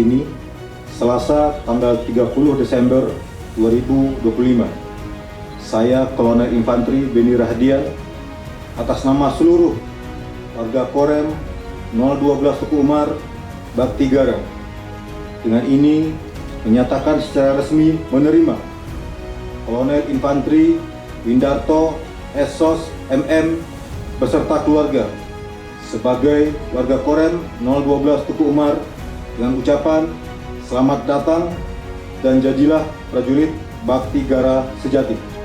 ini, Selasa tanggal 30 Desember 2025. Saya Kolonel Infantri Beni Rahadian atas nama seluruh warga Korem 012 Tuku Umar Bakti Garam dengan ini menyatakan secara resmi menerima Kolonel Infantri Windarto Esos MM beserta keluarga sebagai warga Korem 012 Tuku Umar dengan ucapan selamat datang dan jadilah prajurit Bakti Gara sejati.